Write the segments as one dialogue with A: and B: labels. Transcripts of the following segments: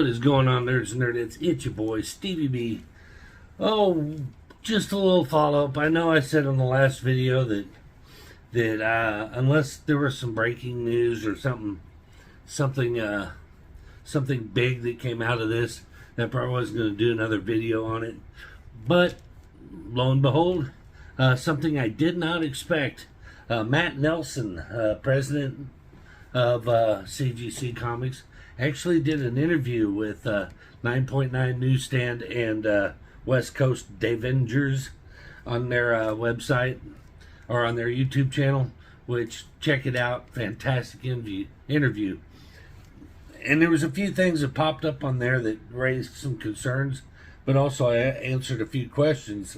A: What is going on, nerds and nerdettes? It's your boy, Stevie B. Oh, just a little follow-up. I know I said on the last video that unless there was some breaking news or something big that came out of this, that I probably wasn't going to do another video on it. But lo and behold, something I did not expect. Matt Nelson, president of CGC Comics, actually did an interview with 9.9 Newsstand and West Coast Davengers on their website or on their YouTube channel, which, check it out, fantastic interview. And there was a few things that popped up on there that raised some concerns, but also I answered a few questions.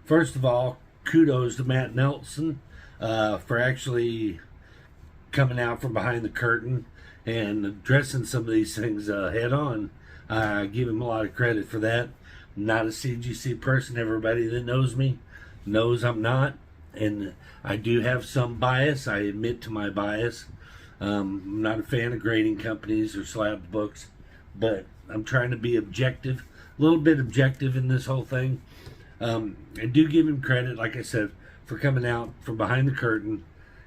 A: First of all, kudos to Matt Nelson for actually coming out from behind the curtain and addressing some of these things head on. I give him a lot of credit for that. I'm not a CGC person. Everybody that knows me knows I'm not, and I do have some bias. I admit to my bias. I'm not a fan of grading companies or slab books, but I'm trying to be objective, a little bit objective in this whole thing. I do give him credit, like I said, for coming out from behind the curtain.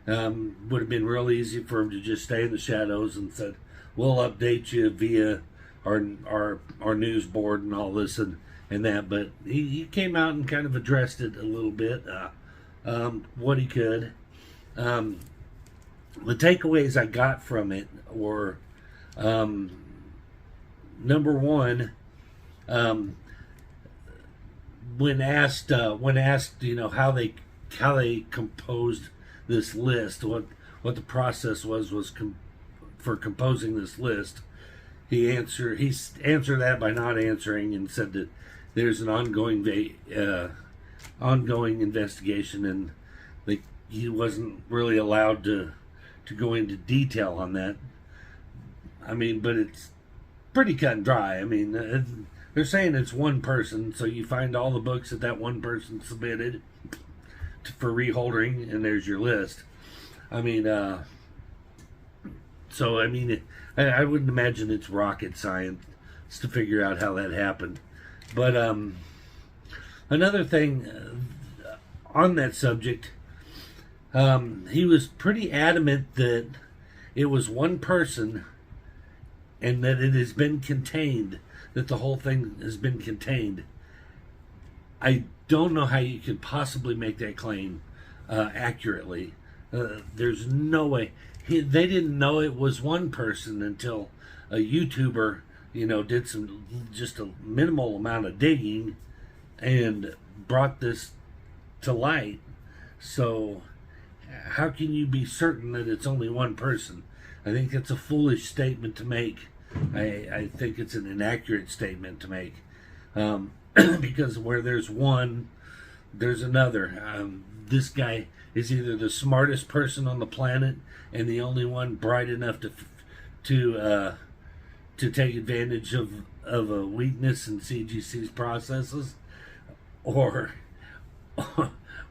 A: Would have been real easy for him to just stay in the shadows and said, we'll update you via our news board and all this and that. But he came out and kind of addressed it a little bit, what he could. The takeaways I got from it were, number one, when asked, how they composed this list, what the process was for composing this list, he answered that by not answering and said that there's an ongoing investigation, and he wasn't really allowed to go into detail on that. I mean, but it's pretty cut and dry. I mean, they're saying it's one person, so you find all the books that one person submitted for reholding, and there's your list. I mean, I wouldn't imagine it's rocket science to figure out how that happened. But another thing on that subject, he was pretty adamant that it was one person and that it has been contained, that the whole thing has been contained. I don't know how you could possibly make that claim accurately. There's no way. They didn't know it was one person until a YouTuber, did just a minimal amount of digging and brought this to light. So how can you be certain that it's only one person? I think that's a foolish statement to make. I think it's an inaccurate statement to make. Because where there's one, there's another. This guy is either the smartest person on the planet and the only one bright enough to take advantage of a weakness in CGC's processes, or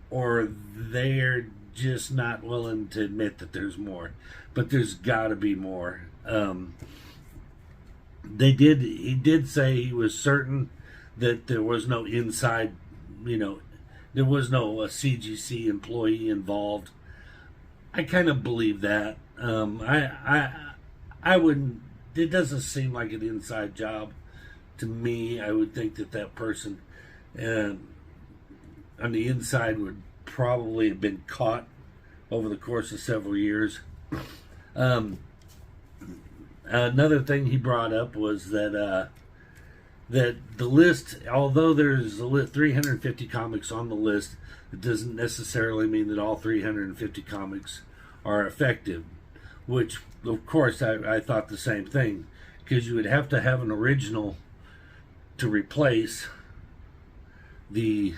A: they're just not willing to admit that there's more. But there's got to be more. He did say he was certain that there was no inside, there was no CGC employee involved. I kind of believe that. I wouldn't. It doesn't seem like an inside job to me. I would think that person on the inside would probably have been caught over the course of several years. Another thing he brought up was that the list, although there's 350 comics on the list, it doesn't necessarily mean that all 350 comics are effective, which, of course, I thought the same thing, because you would have to have an original to replace the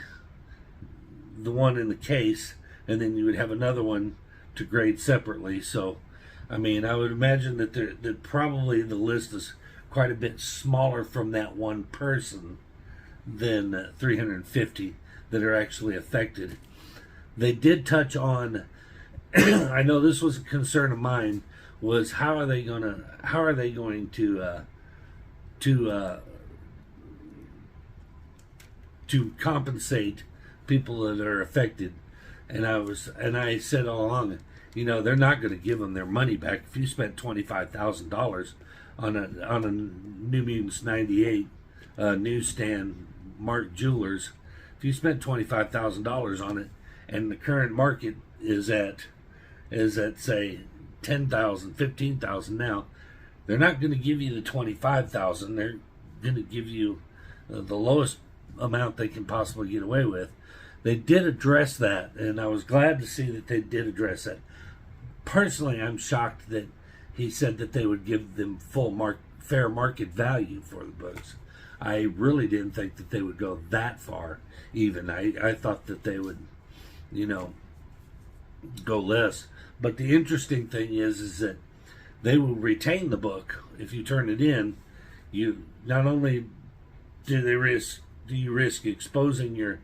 A: one in the case, and then you would have another one to grade separately. So, I mean, I would imagine that probably the list is quite a bit smaller from that one person than 350 that are actually affected. They did touch on, I know this was a concern of mine, was how are they going to to compensate people that are affected. And I said all along, they're not going to give them their money back. If you spent $25,000 on a New Mutants 98 newsstand marked Jewelers, if you spent $25,000 on it, and the current market is at say 10,000, 15,000 now, they're not going to give you the 25,000. They're going to give you the lowest amount they can possibly get away with. They did address that, and I was glad to see that they did address that. Personally, I'm shocked that he said that they would give them fair market value for the books. I really didn't think that they would go that far, even. I thought that they would, go less. But the interesting thing is that they will retain the book. If you turn it in, you not only do you risk exposing your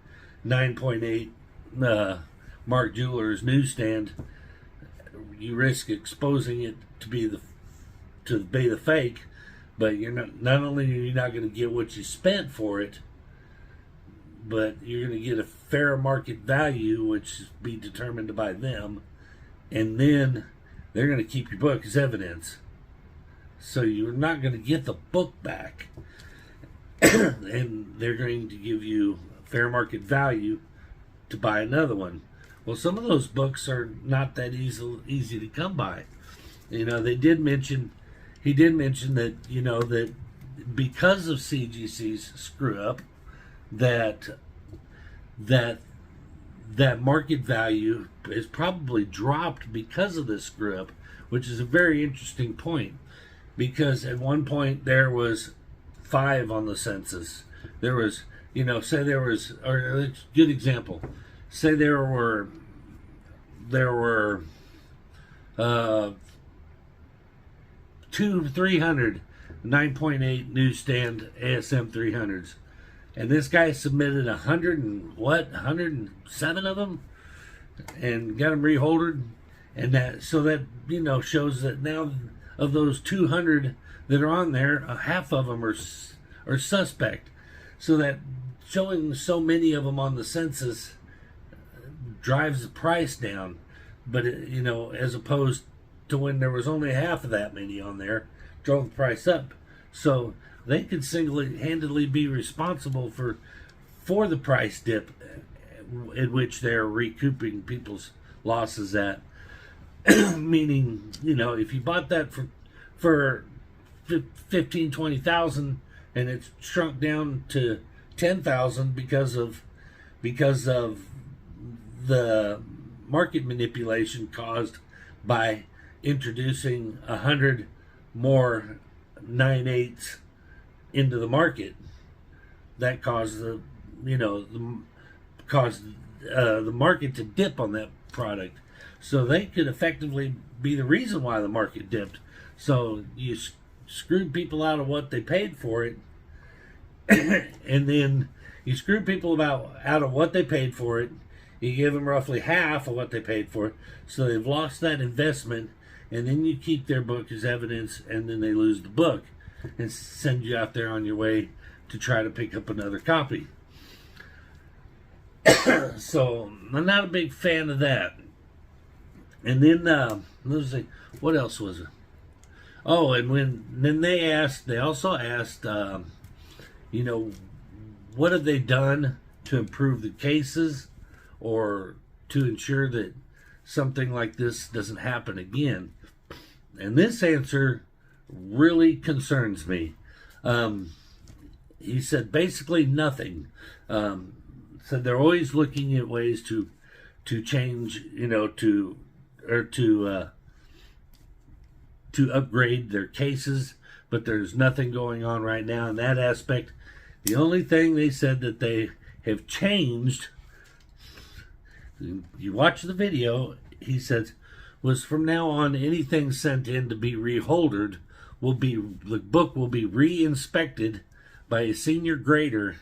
A: 9.8 Mark Jewelers newsstand, you risk exposing it to be the fake, but you're not only are you not going to get what you spent for it, but you're going to get a fair market value, which be determined by them, and then they're going to keep your book as evidence. So you're not going to get the book back, and they're going to give you fair market value to buy another one. Well, some of those books are not that easy to come by. He did mention that, that because of CGC's screw up, that market value is probably dropped because of this screw up, which is a very interesting point, because at one point there was 5 on the census. There was, say there was, or a good example, say there were 300 9.8 newsstand ASM 300s, and this guy submitted 107 of them and got them reholdered, and that shows that now of those 200 that are on there, half of them are suspect. So that showing so many of them on the census drives the price down, but as opposed to when there was only half of that many on there, drove the price up. So they could single-handedly be responsible for the price dip at which they're recouping people's losses at. Meaning, if you bought that for 15, 20,000 and it's shrunk down to 10,000 because of the market manipulation caused by introducing 100 more 9/8s into the market, that caused the market to dip on that product. So they could effectively be the reason why the market dipped. So you screwed people out of what they paid for it, and then you screwed people out of what they paid for it. You give them roughly half of what they paid for it, so they've lost that investment, and then you keep their book as evidence, and then they lose the book and send you out there on your way to try to pick up another copy. So I'm not a big fan of that. And then let's see, what else was it? Oh, and they also asked, what have they done to improve the cases or to ensure that something like this doesn't happen again? And this answer really concerns me. He said basically nothing. Said they're always looking at ways to change, to upgrade their cases, but there's nothing going on right now in that aspect. The only thing they said that they have changed, you watch the video, he says, was from now on anything sent in to be reholdered the book will be re-inspected by a senior grader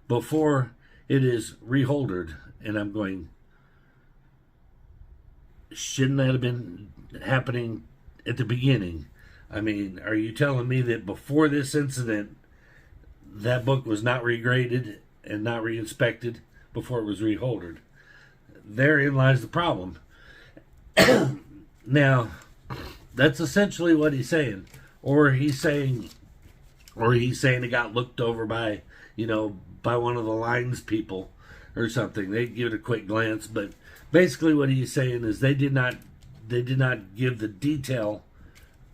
A: before it is reholdered. And I'm going, shouldn't that have been happening at the beginning? I mean, are you telling me that before this incident, that book was not regraded and not re-inspected before it was reholdered? Therein lies the problem. Now, that's essentially what he's saying. Or he's saying it got looked over by, by one of the lines people or something. They give it a quick glance, but basically what he's saying is they did not give the detail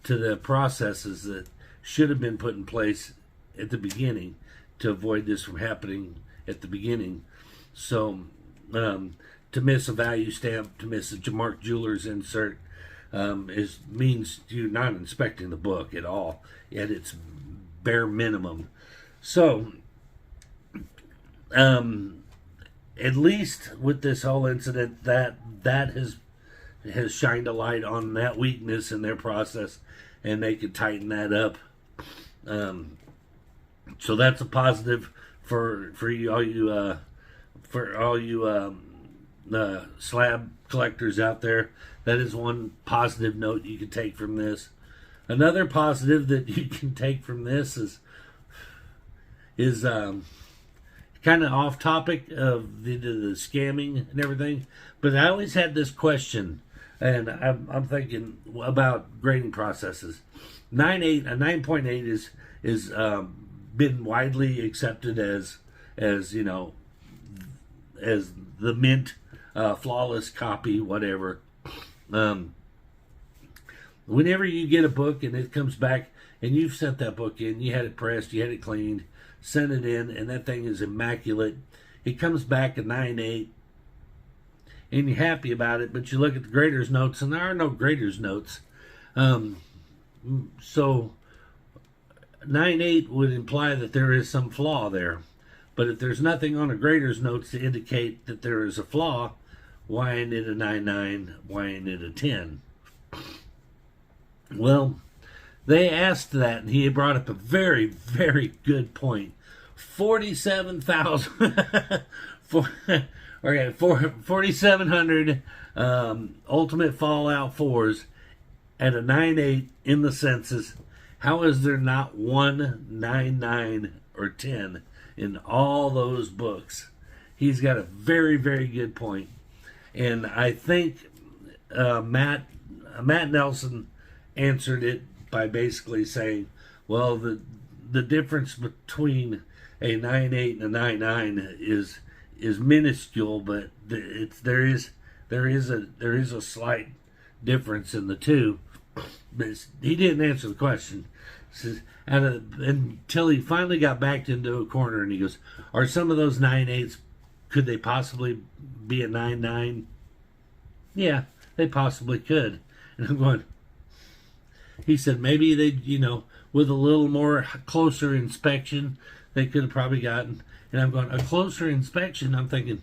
A: to the processes that should have been put in place at the beginning to avoid this from happening at the beginning. So, to miss a value stamp, to miss a marked jeweler's insert, means you not inspecting the book at all at its bare minimum. So, at least with this whole incident, that has shined a light on that weakness in their process, and they could tighten that up. So that's a positive for all you slab collectors out there. That is one positive note you can take from this. Another positive that you can take from this is kind of off topic of the scamming and everything, but I always had this question, and I'm thinking about grading processes. A 9.8 is been widely accepted as the mint, flawless copy, whatever. Whenever you get a book and it comes back and you've sent that book in, you had it pressed, you had it cleaned, sent it in, and that thing is immaculate. It comes back a 9.8, and you're happy about it, but you look at the grader's notes, and there are no grader's notes. So 9.8 would imply that there is some flaw there. But if there's nothing on a grader's notes to indicate that there is a flaw, why ain't it a 9.9? Why ain't it a 10? Well, they asked that, and he brought up a very, very good point. 47,000, 4,700 Ultimate Fallout 4s at a 9.8 in the census. How is there not one 9.9 or 10 in all those books? He's got a very, very good point. And I think Matt Nelson answered it by basically saying, well, the difference between a 9.8 and a 9.9 is minuscule, but there is a slight difference in the two. But he didn't answer the question. Says, until he finally got backed into a corner, and he goes, "Are some of those 9.8s? Could they possibly be a 9.9?" Yeah, they possibly could. And I'm going. He said maybe they, with a little more closer inspection, they could have probably gotten. And I'm going, a closer inspection. I'm thinking,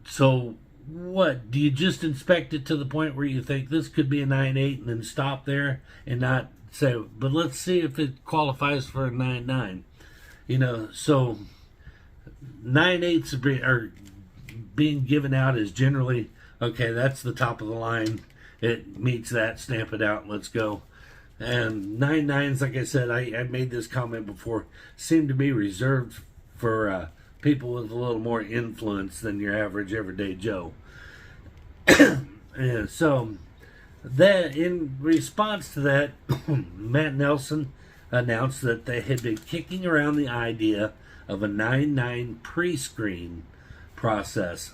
A: so what? Do you just inspect it to the point where you think this could be a 9.8 and then stop there and not say, but let's see if it qualifies for a 9.9? So 9.8s are being given out as generally, okay, that's the top of the line. It meets that, stamp it out, and let's go. And 9.9s, like I said, I made this comment before, seem to be reserved for people with a little more influence than your average everyday Joe. And so, that in response to that, Matt Nelson announced that they had been kicking around the idea of a 9.9 pre-screen process.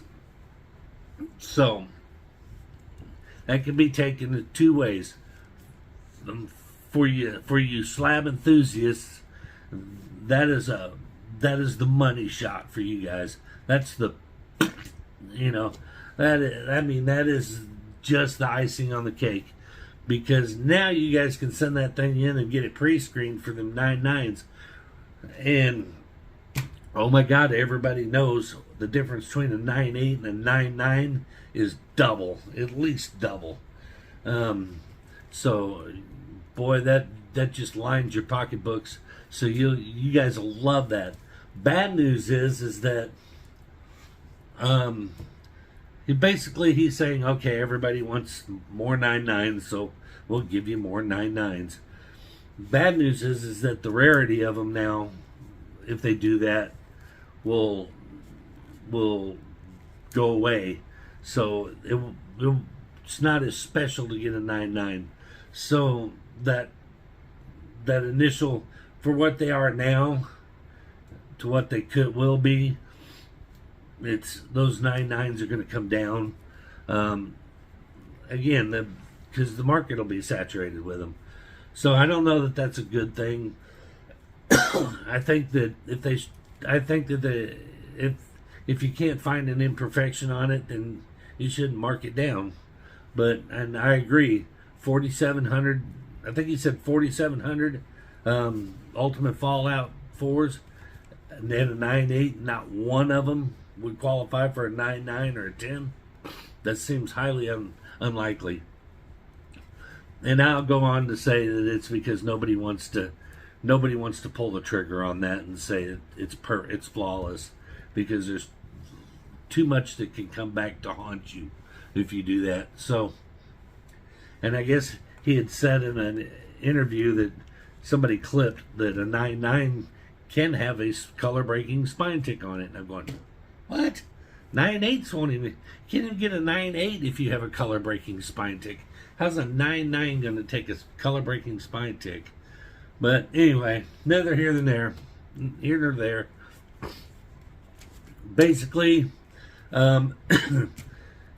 A: So, that can be taken in two ways. For you slab enthusiasts, that is the money shot for you guys. That's the, that is just the icing on the cake, because now you guys can send that thing in and get it pre-screened for them 9.9s, and oh my God, everybody knows the difference between a 9.8 and a 9.9 is double, at least double. So, boy, that just lines your pocketbooks. So you guys will love that. Bad news is that he's saying, okay, everybody wants more 9.9s, so we'll give you more 9.9s. Bad news is that the rarity of them now, if they do that, will go away. So it's not as special to get a 9.9. So that initial, for what they are now to what they will be, it's those 9.9s are going to come down. Again, because the market will be saturated with them. So I don't know that that's a good thing. I think that if you can't find an imperfection on it, then you shouldn't mark it down. And I agree, 4,700. I think he said 4,700 Ultimate Fallout 4s, and then a 9.8. Not one of them would qualify for a 9.9 or a 10. That seems highly unlikely. And I'll go on to say that it's because nobody wants to pull the trigger on that and say it's flawless, because there's too much that can come back to haunt you if you do that. So, and I guess he had said in an interview that somebody clipped that a 9.9 can have a color breaking spine tick on it. And I'm going, what? 9.8s won't even, can't even get a 9.8 if you have a color breaking spine tick. How's a 9.9 going to take a color breaking spine tick? But anyway, neither here nor there. Basically, to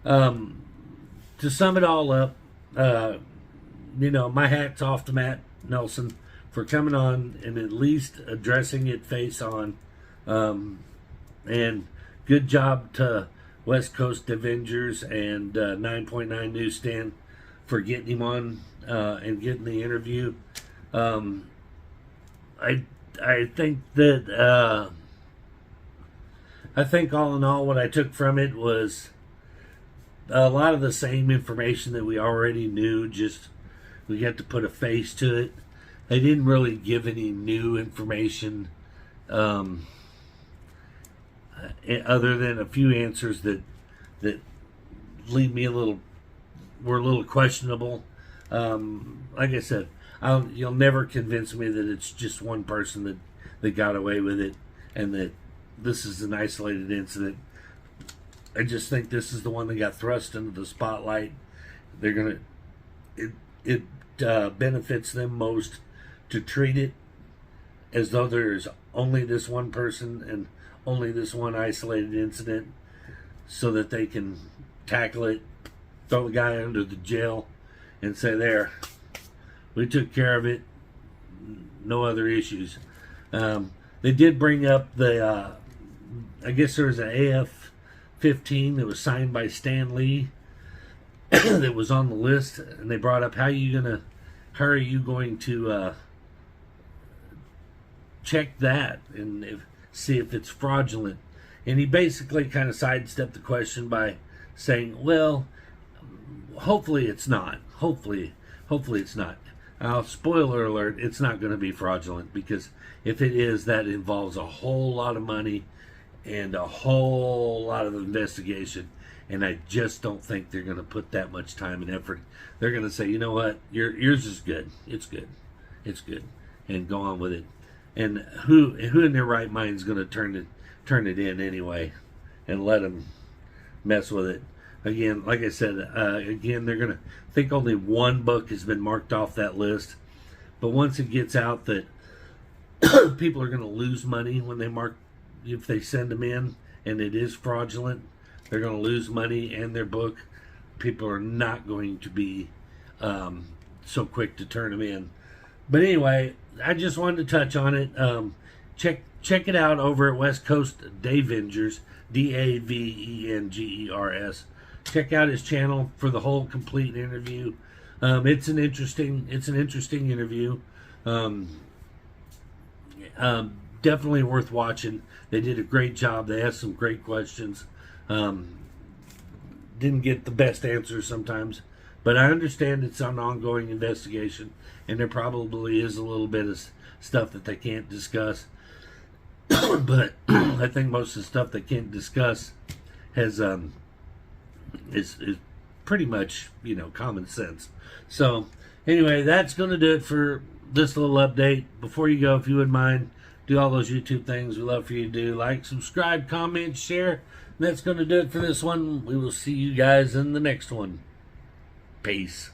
A: sum it all up, my hat's off to Matt Nelson for coming on and at least addressing it face on. And good job to West Coast Avengers and 9.9 Newsstand for getting him on and getting the interview. I think that I think all in all, what I took from it was a lot of the same information that we already knew. Just we had to put a face to it. They didn't really give any new information, other than a few answers that leave me were a little questionable. Like I said, you'll never convince me that it's just one person that got away with it and that this is an isolated incident. I just think this is the one that got thrust into the spotlight. It benefits them most to treat it as though there's only this one person and only this one isolated incident, so that they can tackle it, throw the guy under the jail, and say, there, we took care of it, no other issues. They did bring up the, I guess there was an AF-15 that was signed by Stan Lee that was on the list, and they brought up how are you going to check that and see if it's fraudulent. And he basically kind of sidestepped the question by saying, well, hopefully it's not. Hopefully it's not. Spoiler alert, it's not going to be fraudulent, because if it is, that involves a whole lot of money and a whole lot of investigation. And I just don't think they're going to put that much time and effort. They're going to say, you know what, yours is good. It's good. And go on with it. And who in their right mind is going to turn it in anyway and let them mess with it? Again, like I said, they're going to think only one book has been marked off that list. But once it gets out that people are going to lose money when if they send them in and it is fraudulent, they're going to lose money and their book. People are not going to be so quick to turn them in. But anyway, I just wanted to touch on it. Check it out over at West Coast Davengers, Davengers. Check out his channel for the whole complete interview. It's an interesting interview. Definitely worth watching. They did a great job. They asked some great questions. Didn't get the best answers sometimes, but I understand it's an ongoing investigation, and there probably is a little bit of stuff that they can't discuss. But I think most of the stuff they can't discuss has is pretty much common sense. So Anyway, that's going to do it for this little update. Before you go, if you would mind, do all those YouTube things we love for you to do. Like, subscribe, comment, share. And that's going to do it for this one. We will see you guys in the next one. Peace.